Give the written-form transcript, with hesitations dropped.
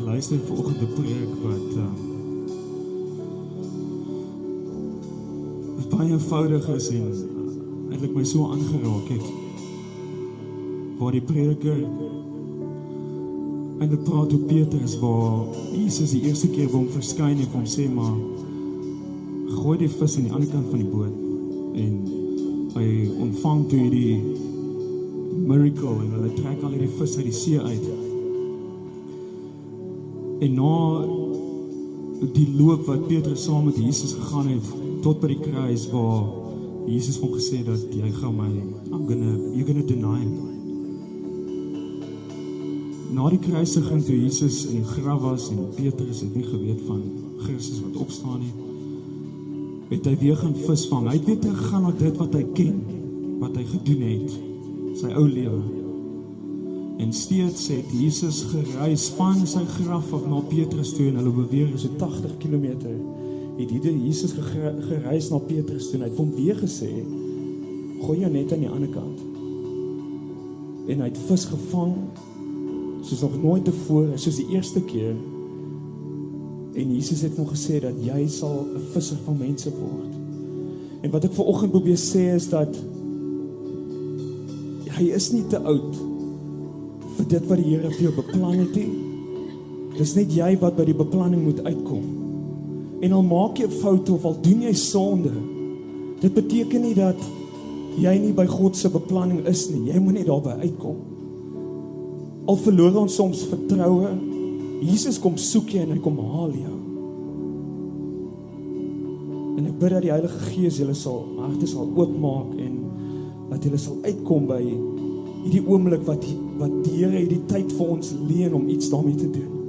luister vanoggend 'n preek wat baie eenvoudig is en eintlik my so aangeraak het. Waar die prediker eintlik praat oor Petrus, waar Jesus die eerste keer by hom verskyn en vir hom sê, maar gooi die vis aan die ander kant van die boot. En hy ontvang toe hierdie miracle en hulle trek al hierdie vis uit die see uit. En na die loop wat Petrus saam met Jesus gegaan het, tot by die kruis waar Jesus hom gesê dat jy gaan my, you're gonna deny me. Na die kruisiging toe Jesus in die graf was en Petrus het nie geweet van Christus wat opstaan het hy weer gaan visvang. Hy het weer teruggegaan na dit wat hy ken, wat hy gedoen het, sy ou lewe. En steeds het Jesus gereis van sy graf af na Petrus toe en hulle beweer so 80 kilometer. Het Jesus gereis na Petrus toe en hy het hom weer gesê, gooi jou net aan die ander kant. En hy het vis gevang, soos nog nooit tevore, soos die eerste keer. En Jesus het hom gesê dat jy sal 'n visser van mense word. En wat ek vanoggend probeer sê is dat hy is nie te oud vir dit wat die Here vir jou beplan het nie. Dis net jy wat by die beplanning moet uitkom. En al maak jy foute of al doen jy sonde, dit beteken nie dat jy nie by God se beplanning is nie. Jy moet net daarby uitkom. Al verloor ons soms vertroue, Jesus kom soek jy en hy kom haal jou. En ek bid dat die Heilige Gees julle harte sal oopmaak en dat julle sal uitkom by hierdie oomblik wat die Here hierdie tyd vir ons leen om iets daarmee te doen.